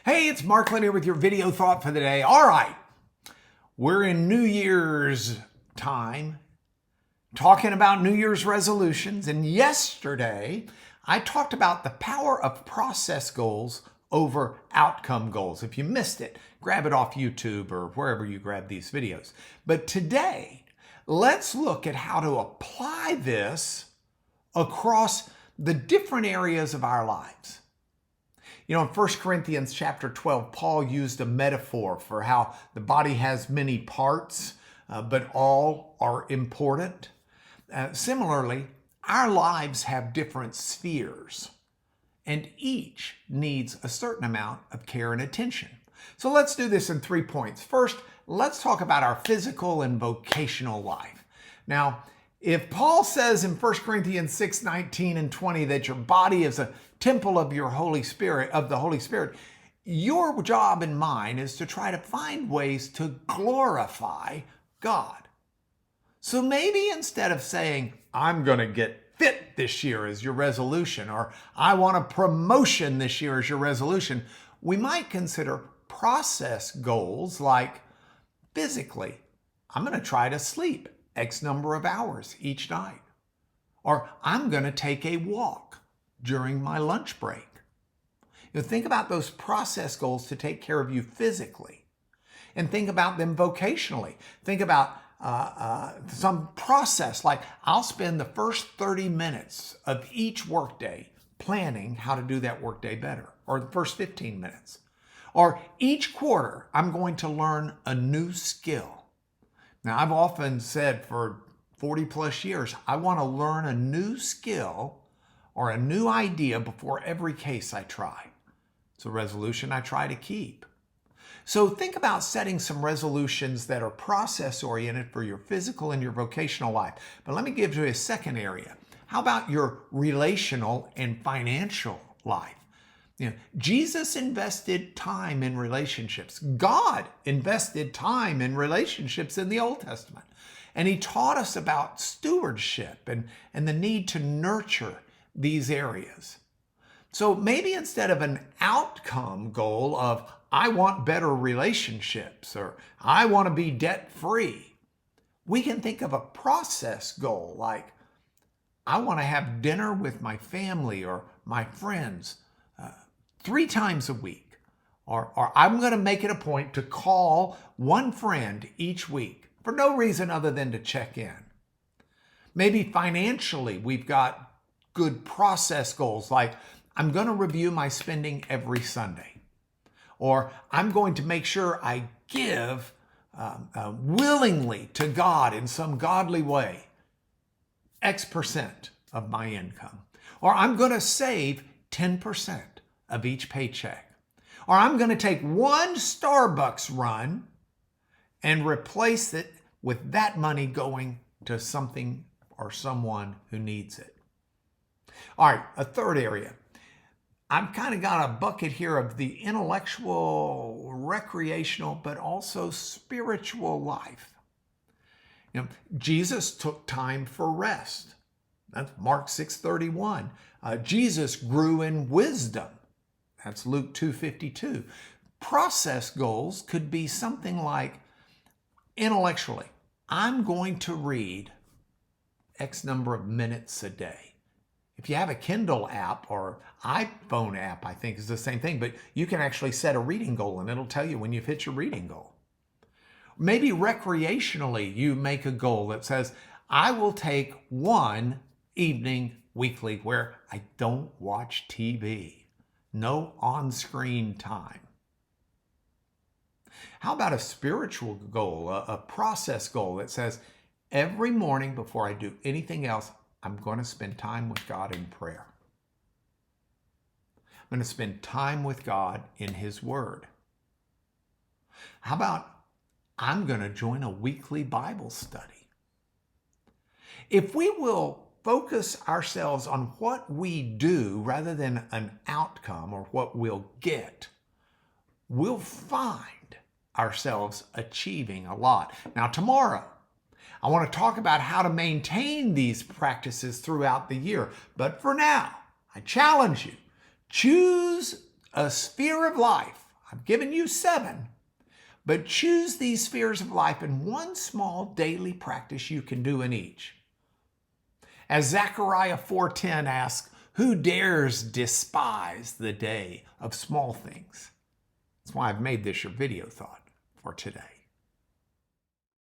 Hey, it's Mark Lynn here with your video thought for the day. All right, we're in New Year's time, talking about New Year's resolutions. And yesterday, I talked about the power of process goals over outcome goals. If you missed it, grab it off YouTube or wherever you grab these videos. But today, let's look at how to apply this across the different areas of our lives. You know, in 1 Corinthians chapter 12, Paul used a metaphor for how the body has many parts, but all are important. Similarly, our lives have different spheres, and each needs a certain amount of care and attention. So let's do this in 3 points. First, let's talk about our physical and vocational life. Now, if Paul says in 1 Corinthians 6:19 and 20 that your body is a temple of your Holy Spirit, of the Holy Spirit, your job and mine is to try to find ways to glorify God. So maybe instead of saying, I'm going to get fit this year as your resolution, or I want a promotion this year as your resolution, we might consider process goals like physically, I'm going to try to sleep X number of hours each night. Or I'm going to take a walk during my lunch break. You know, think about those process goals to take care of you physically. And think about them vocationally. Think about some process like I'll spend the first 30 minutes of each workday planning how to do that workday better. Or the first 15 minutes. Or each quarter I'm going to learn a new skill. Now, I've often said for 40 plus years, I want to learn a new skill or a new idea before every case I try. It's a resolution I try to keep. So think about setting some resolutions that are process-oriented for your physical and your vocational life. But let me give you a second area. How about your relational and financial life? You know, Jesus invested time in relationships. God invested time in relationships in the Old Testament. And he taught us about stewardship and the need to nurture these areas. So maybe instead of an outcome goal of, I want better relationships or I want to be debt-free, we can think of a process goal like, I want to have dinner with my family or my friends 3 times a week, or I'm going to make it a point to call one friend each week for no reason other than to check in. Maybe financially, we've got good process goals like I'm going to review my spending every Sunday, or I'm going to make sure I give willingly to God in some godly way X% of my income, or I'm going to save 10% of each paycheck. Or I'm going to take one Starbucks run and replace it with that money going to something or someone who needs it. All right, a third area. I've kind of got a bucket here of the intellectual, recreational, but also spiritual life. You know, Jesus took time for rest. That's Mark 6:31. Jesus grew in wisdom. That's Luke 2:52. Process goals could be something like, intellectually, I'm going to read X number of minutes a day. If you have a Kindle app or iPhone app, I think is the same thing, but you can actually set a reading goal and it'll tell you when you've hit your reading goal. Maybe recreationally, you make a goal that says, I will take one evening weekly where I don't watch TV. No on-screen time. How about a spiritual goal, a process goal that says, every morning before I do anything else, I'm going to spend time with God in prayer. I'm going to spend time with God in His Word. How about I'm going to join a weekly Bible study? If we will focus ourselves on what we do rather than an outcome or what we'll get, we'll find ourselves achieving a lot. Now, tomorrow, I want to talk about how to maintain these practices throughout the year. But for now, I challenge you, choose a sphere of life I've given you 7, but choose these spheres of life in one small daily practice you can do in each. As Zechariah 4:10 asks, who dares despise the day of small things? That's why I've made this your video thought for today.